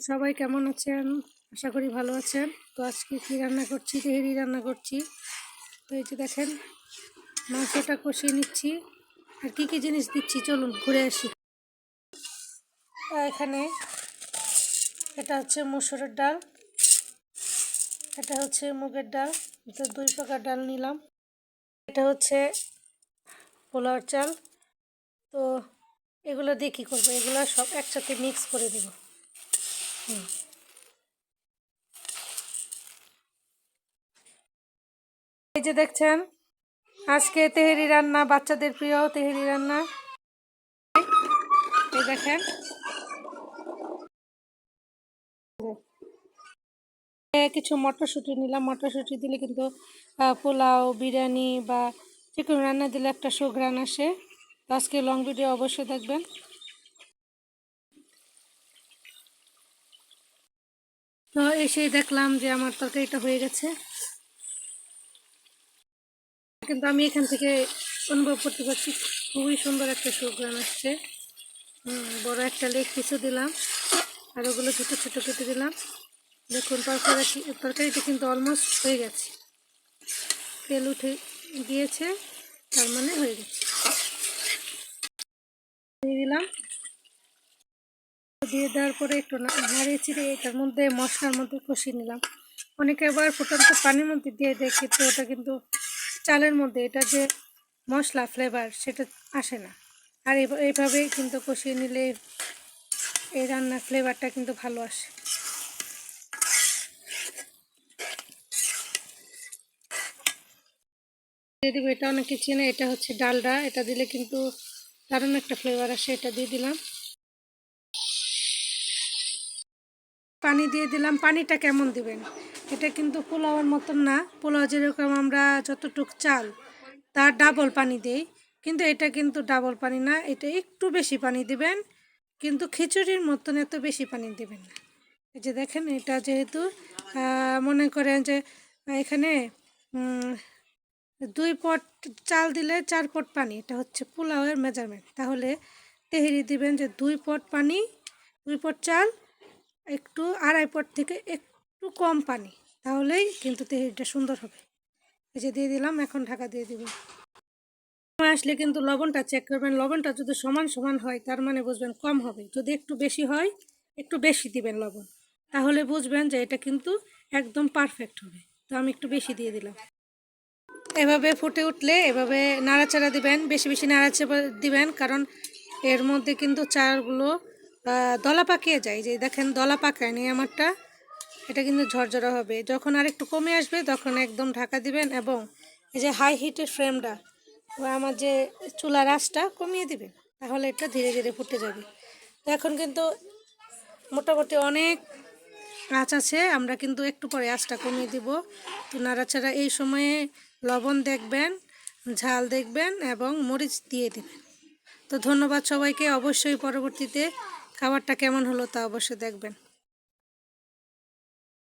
সবাই কেমন আছেন? আশা করি ভালো আছেন। তো আজকে কি রান্না করছি? তেহেরি রান্না করছি। তো এই যে দেখেন, মাংসটা কষিয়ে নিচ্ছি। আর কি কি জিনিস দিচ্ছি চলুন ঘুরে আসি। এখানে এটা হচ্ছে মসুরের ডাল, এটা হচ্ছে মুগের ডাল। এটা 2 প্রকার ডাল নিলাম। এটা হচ্ছে পোলাওর চাল। তো এগুলো দিয়ে কী করবো? এগুলো সব একসাথে মিক্স করে দেব। এই যে দেখছেন, আজকে তেহেরি রান্না, বাচ্চাদের প্রিয় তেহেরি রান্না। এই দেখেন, কিছু মটরশুঁটি নিলাম। মটরশুঁটি দিলে কিন্তু পোলাও, বিরিয়ানি বা চিকেন রান্না দিলে একটা সুঘ্রাণ আসে। তো আজকে লং ভিডিও অবশ্যই দেখবেন। তো এসেই দেখলাম যে আমার তরকারিটা হয়ে গেছে, কিন্তু আমি এখান থেকে অনুভব করতে পারছি খুবই সুন্দর একটা সুঘ্রাণ আসছে। বড় একটা লেগ পিসও দিলাম, আর ওগুলো ছোটো ছোটো কেটে দিলাম। দেখুন তরকারিটা কিন্তু অলমোস্ট হয়ে গেছে, তেল উঠে গিয়েছে, তার মানে হয়ে গেছে। দিয়ে দিলাম, দিয়ে দেওয়ার পরে একটু নাড়িয়ে চিড়ে এটার মধ্যে মশলার মধ্যে কষিয়ে নিলাম। অনেকে আবার ফুটন্ত পানির মধ্যে দিয়ে দেয়, কিন্তু ওটা কিন্তু চালের মধ্যে এটা যে মশলা ফ্লেভার সেটা আসে না। আর এইভাবে কিন্তু কষিয়ে নিলে এই রান্নার ফ্লেভারটা কিন্তু ভালো আসে। দিয়ে দেবো, এটা অনেকে চেনে, এটা হচ্ছে ডালডা। এটা দিলে কিন্তু দারুণ একটা ফ্লেভার আসে। এটা দিয়ে দিলাম, পানি দিয়ে দিলাম। পানিটা কেমন দিবেন? এটা কিন্তু পোলাওয়ের মতন না। পোলাও যেরকম আমরা যতটুক চাল তার ডাবল পানি দেই, কিন্তু এটা কিন্তু ডাবল পানি না, এটা একটু বেশি পানি দিবেন, কিন্তু খিচুড়ির মতন এত বেশি পানি দেবেন না। এই যে দেখেন, এটা যেহেতু মনে করেন যে এখানে 2 পট চাল দিলে 4 পট পানি, এটা হচ্ছে পোলাওয়ের মেজারমেন্ট। তাহলে তেহেরি দিবেন যে 2 পট পানি, 2 পট চাল, একটু 2.5 পট থেকে একটু কম পানি, তাহলেই কিন্তু তেহেরিটা সুন্দর হবে। এই যে দিয়ে দিলাম, এখন ঢাকা দিয়ে দিব। আসলে কিন্তু লবণটা চেক করবেন। লবণটা যদি সমান সমান হয় তার মানে বুঝবেন কম হবে। যদি একটু বেশি হয়, একটু বেশি দিবেন লবণ, তাহলে বুঝবেন যে এটা কিন্তু একদম পারফেক্ট হবে। তো আমি একটু বেশি দিয়ে দিলাম। এভাবে ফুটে উঠলে এভাবে নাড়াচাড়া দিবেন, বেশি বেশি নাড়াচাড়া দিবেন, কারণ এর মধ্যে কিন্তু চালগুলো দলা পাকিয়ে যায়। যে দেখেন, দলা পাকায়নি আমারটা, এটা কিন্তু ঝরঝরা হবে। যখন আর একটু কমে আসবে তখন একদম ঢাকা দিবেন, এবং এই যে হাই হিটের ফ্লেমটা বা আমার যে চুলার আঁচটা কমিয়ে দিবেন, তাহলে এটা ধীরে ধীরে ফুটে যাবে। তো এখন কিন্তু মোটামুটি অনেক আঁচ আছে, আমরা কিন্তু একটু পরে আঁচটা কমিয়ে দিব। তো নাড়াচাড়া এই সময়ে লবণ দেখবেন, ঝাল দেখবেন, এবং মরিচ দিয়ে দেবেন। তো ধন্যবাদ সবাইকে। অবশ্যই পরবর্তীতে খাবারটা কেমন হলো তা অবশ্যই দেখবেন।